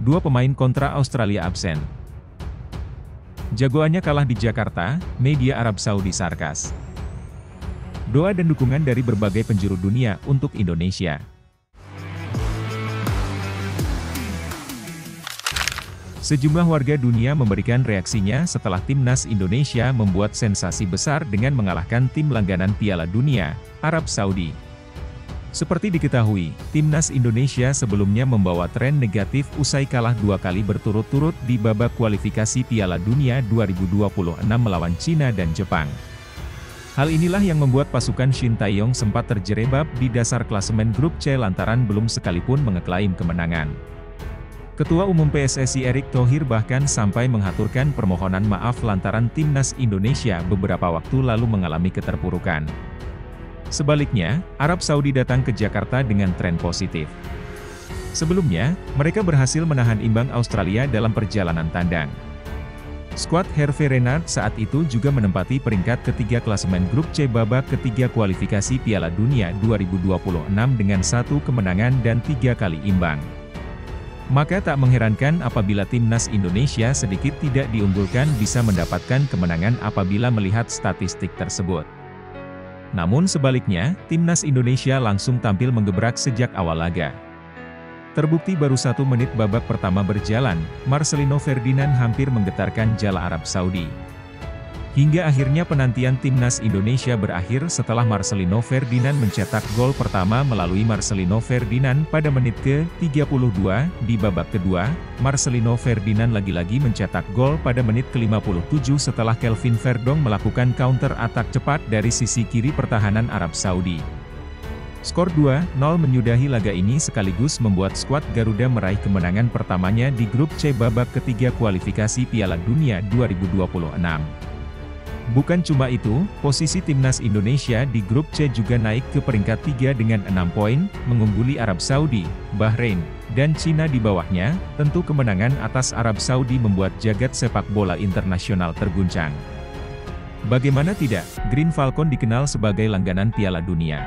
Dua pemain kontra Australia absen. Jagoannya kalah di Jakarta, media Arab Saudi sarkas. Doa dan dukungan dari berbagai penjuru dunia untuk Indonesia. Sejumlah warga dunia memberikan reaksinya setelah timnas Indonesia membuat sensasi besar dengan mengalahkan tim langganan Piala Dunia, Arab Saudi. Seperti diketahui, timnas Indonesia sebelumnya membawa tren negatif usai kalah 2 kali berturut-turut di babak kualifikasi Piala Dunia 2026 melawan Cina dan Jepang. Hal inilah yang membuat pasukan Shin Tae-yong sempat terjerebab di dasar klasemen grup C lantaran belum sekalipun mengeklaim kemenangan. Ketua Umum PSSI Erick Thohir bahkan sampai mengaturkan permohonan maaf lantaran timnas Indonesia beberapa waktu lalu mengalami keterpurukan. Sebaliknya, Arab Saudi datang ke Jakarta dengan tren positif. Sebelumnya, mereka berhasil menahan imbang Australia dalam perjalanan tandang. Skuad Hervé Renard saat itu juga menempati peringkat ketiga klasemen grup C babak ketiga kualifikasi Piala Dunia 2026 dengan 1 kemenangan dan 3 kali imbang. Maka tak mengherankan apabila timnas Indonesia sedikit tidak diunggulkan bisa mendapatkan kemenangan apabila melihat statistik tersebut. Namun sebaliknya, timnas Indonesia langsung tampil menggebrak sejak awal laga. Terbukti baru 1 menit babak pertama berjalan, Marcelino Ferdinand hampir menggetarkan jala Arab Saudi. Hingga akhirnya penantian timnas Indonesia berakhir setelah Marcelino Ferdinand mencetak gol pertama melalui Marcelino Ferdinand pada menit ke-32. Di babak kedua, Marcelino Ferdinand lagi-lagi mencetak gol pada menit ke-57 setelah Kelvin Verdong melakukan counter atak cepat dari sisi kiri pertahanan Arab Saudi. Skor 2-0 menyudahi laga ini sekaligus membuat skuad Garuda meraih kemenangan pertamanya di grup C babak ketiga kualifikasi Piala Dunia 2026. Bukan cuma itu, posisi timnas Indonesia di grup C juga naik ke peringkat 3 dengan 6 poin, mengungguli Arab Saudi, Bahrain, dan Cina di bawahnya. Tentu kemenangan atas Arab Saudi membuat jagat sepak bola internasional terguncang. Bagaimana tidak, Green Falcon dikenal sebagai langganan Piala Dunia.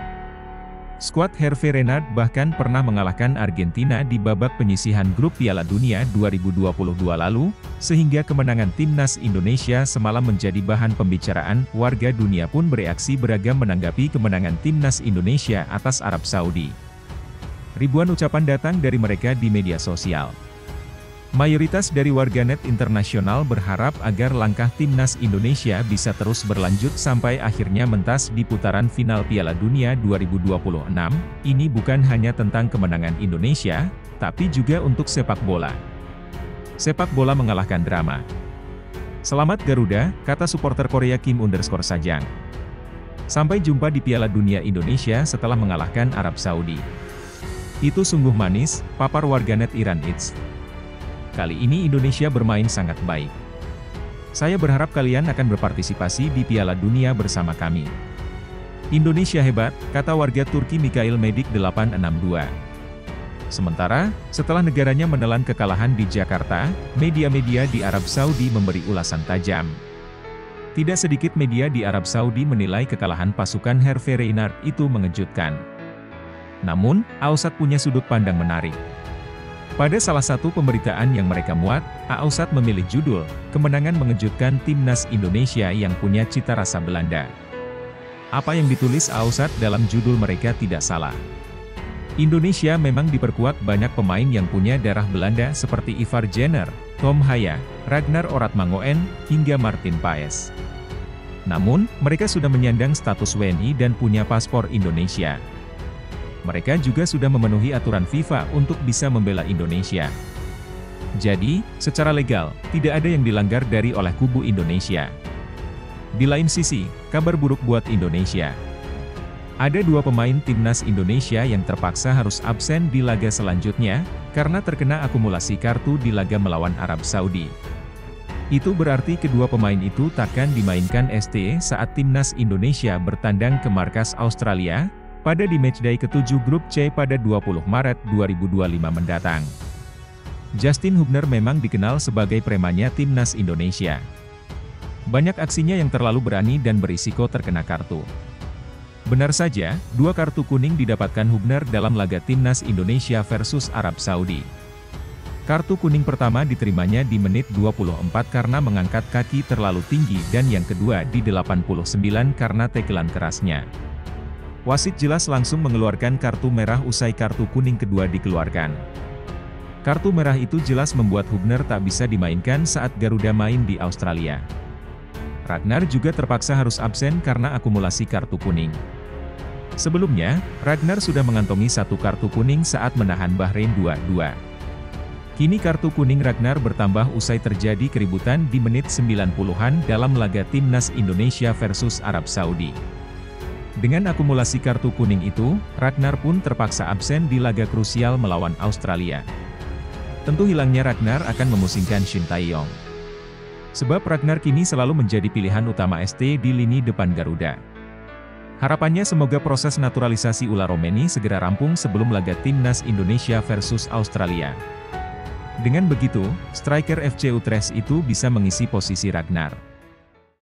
Skuad Hervé Renard bahkan pernah mengalahkan Argentina di babak penyisihan grup Piala Dunia 2022 lalu, sehingga kemenangan timnas Indonesia semalam menjadi bahan pembicaraan. Warga dunia pun bereaksi beragam menanggapi kemenangan timnas Indonesia atas Arab Saudi. Ribuan ucapan datang dari mereka di media sosial. Mayoritas dari warganet internasional berharap agar langkah timnas Indonesia bisa terus berlanjut sampai akhirnya mentas di putaran final Piala Dunia 2026. Ini bukan hanya tentang kemenangan Indonesia, tapi juga untuk sepak bola. Sepak bola mengalahkan drama. Selamat Garuda, kata supporter Korea Kim_Sajang. Sampai jumpa di Piala Dunia Indonesia setelah mengalahkan Arab Saudi. Itu sungguh manis, papar warganet Iran Eats. Kali ini Indonesia bermain sangat baik. Saya berharap kalian akan berpartisipasi di Piala Dunia bersama kami. Indonesia hebat, kata warga Turki Mikhail Medik 862. Sementara, setelah negaranya menelan kekalahan di Jakarta, media-media di Arab Saudi memberi ulasan tajam. Tidak sedikit media di Arab Saudi menilai kekalahan pasukan Hervé Renard itu mengejutkan. Namun, Ausat punya sudut pandang menarik. Pada salah satu pemberitaan yang mereka muat, Ausat memilih judul, "Kemenangan Mengejutkan Timnas Indonesia yang Punya Cita Rasa Belanda." Apa yang ditulis Ausat dalam judul mereka tidak salah. Indonesia memang diperkuat banyak pemain yang punya darah Belanda seperti Ivar Jenner, Tom Haya, Ragnar Oratmangoen, hingga Martin Paes. Namun, mereka sudah menyandang status WNI dan punya paspor Indonesia. Mereka juga sudah memenuhi aturan FIFA untuk bisa membela Indonesia. Jadi, secara legal, tidak ada yang dilanggar oleh kubu Indonesia. Di lain sisi, kabar buruk buat Indonesia. Ada 2 pemain timnas Indonesia yang terpaksa harus absen di laga selanjutnya, karena terkena akumulasi kartu di laga melawan Arab Saudi. Itu berarti kedua pemain itu takkan dimainkan ST saat timnas Indonesia bertandang ke markas Australia, pada di matchday ke-7 grup C pada 20 Maret 2025 mendatang. Justin Hubner memang dikenal sebagai premannya timnas Indonesia. Banyak aksinya yang terlalu berani dan berisiko terkena kartu. Benar saja, 2 kartu kuning didapatkan Hubner dalam laga timnas Indonesia versus Arab Saudi. Kartu kuning pertama diterimanya di menit 24 karena mengangkat kaki terlalu tinggi dan yang kedua di 89 karena tekelan kerasnya. Wasit jelas langsung mengeluarkan kartu merah usai kartu kuning kedua dikeluarkan. Kartu merah itu jelas membuat Hubner tak bisa dimainkan saat Garuda main di Australia. Ragnar juga terpaksa harus absen karena akumulasi kartu kuning. Sebelumnya, Ragnar sudah mengantongi satu kartu kuning saat menahan Bahrain 2-2. Kini kartu kuning Ragnar bertambah usai terjadi keributan di menit 90-an dalam laga Timnas Indonesia versus Arab Saudi. Dengan akumulasi kartu kuning itu, Ragnar pun terpaksa absen di laga krusial melawan Australia. Tentu hilangnya Ragnar akan memusingkan Shin Tae-yong. Sebab Ragnar kini selalu menjadi pilihan utama ST di lini depan Garuda. Harapannya semoga proses naturalisasi Ula Romeni segera rampung sebelum laga Timnas Indonesia versus Australia. Dengan begitu, striker FC Utrecht itu bisa mengisi posisi Ragnar.